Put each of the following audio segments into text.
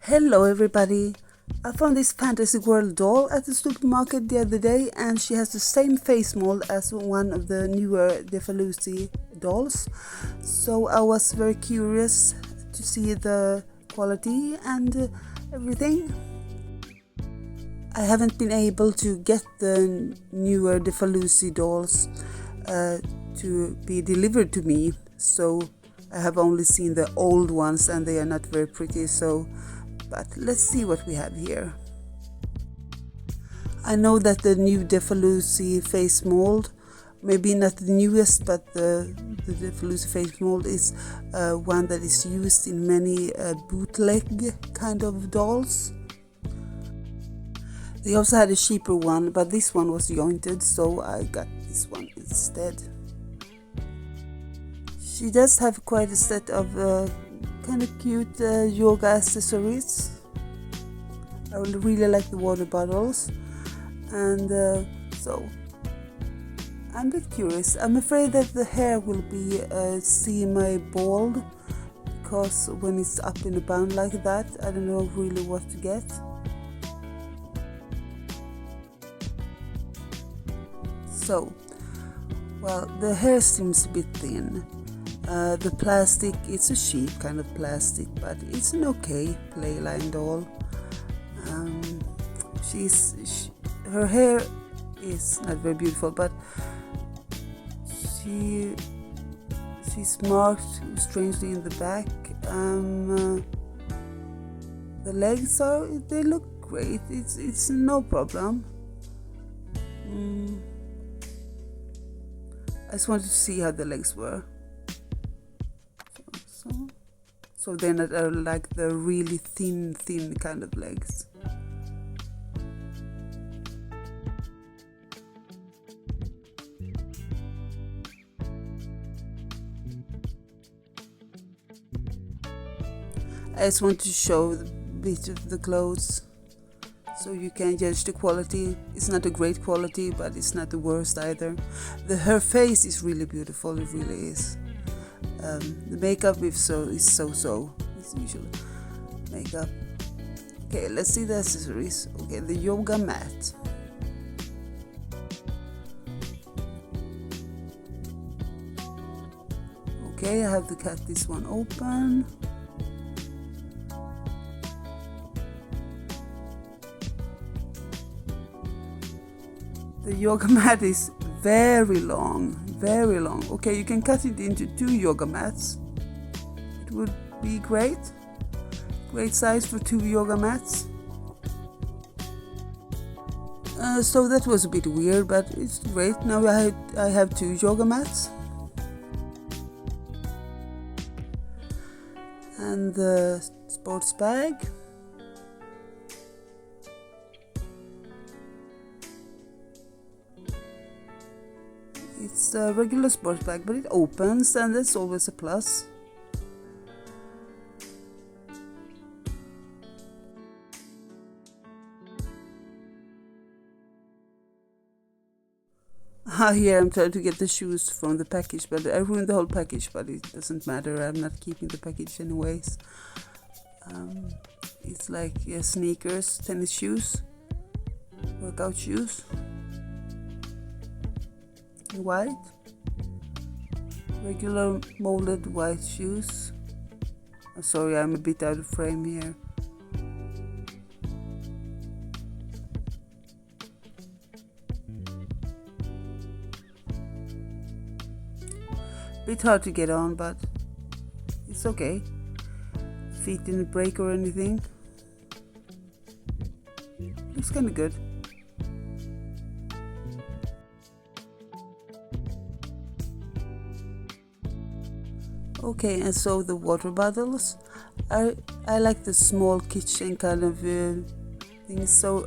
Hello everybody! I found this fantasy world doll at the supermarket the other day, and she has the same face mold as one of the newer Defa Lucy dolls. So I was very curious to see the quality and everything. I haven't been able to get the newer Defa Lucy dolls to be delivered to me, so I have only seen the old ones and they are not very pretty, but let's see what we have here. I know that the new Defa Lucy face mold, maybe not the newest, but the Defa Lucy face mold is one that is used in many bootleg kind of dolls. They also had a cheaper one, but this one was jointed, so I got this one instead. She does have quite a set of kind of cute yoga accessories. I really like the water bottles, and so I'm a bit curious. I'm afraid that the hair will be semi-bald, because when it's up in a bun like that, I don't know really what to get. So, well, the hair seems a bit thin. The plastic, it's a cheap kind of plastic, but it's an okay playline doll. Her hair is not very beautiful, but she's marked strangely in the back. The legs they look great. It's no problem. I just wanted to see how the legs were. So they're not like the really thin kind of legs. I just want to show a bit of the clothes so you can judge the quality. It's not a great quality, but it's not the worst either. Her face is really beautiful, it really is. The makeup is so. It's usual makeup. Okay, let's see the accessories. Okay, the yoga mat. Okay, I have to cut this one open. The yoga mat is very long. Okay, you can cut it into 2 yoga mats. It would be great size for 2 yoga mats. So that was a bit weird, but it's great. Now I have 2 yoga mats. And the sports bag. It's a regular sports bag, but it opens, and that's always a plus. Here I'm trying to get the shoes from the package, but I ruined the whole package, but it doesn't matter. I'm not keeping the package anyways. It's like sneakers, tennis shoes, workout shoes. White, regular molded white shoes. Sorry, I'm a bit out of frame here. Bit hard to get on, but it's okay. Feet didn't break or anything. Looks kind of good. Okay, and so the water bottles. I like the small kitchen kind of things, so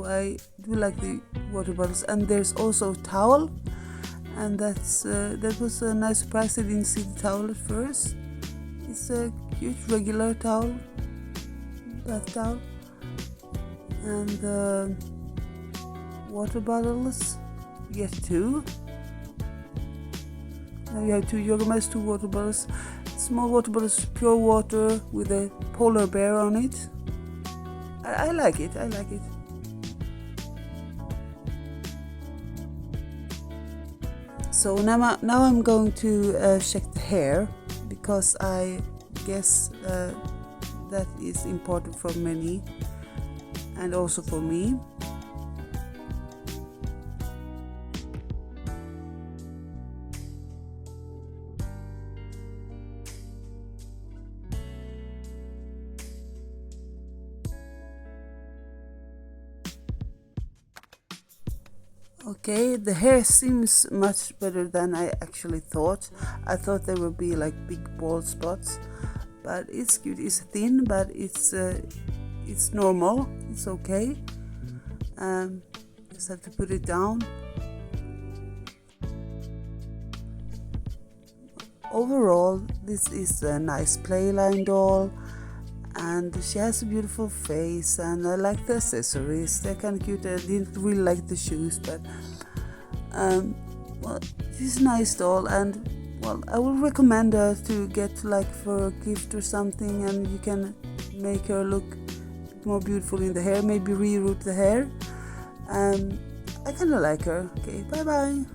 I do like the water bottles. And there's also a towel, and that was a nice surprise. I didn't see the towel at first. It's a cute regular towel, bath towel, and the water bottles. You get 2. Now you have 2 yoga mats, 2 water bottles. small water bottle is pure water with a polar bear on it. I like it. I like it. So now I'm going to check the hair, because I guess that is important for many and also for me. Okay, the hair seems much better than I actually thought. I thought there would be like big bald spots, but it's cute. It's thin, but it's normal. It's okay. Just have to put it down. Overall, this is a nice playline doll, and she has a beautiful face, and I like the accessories. They're kind of cute. I didn't really like the shoes, but well, she's a nice doll, and well, I would recommend her to get like for a gift or something, and you can make her look more beautiful in the hair, maybe reroot the hair. I kind of like her. Okay, bye bye.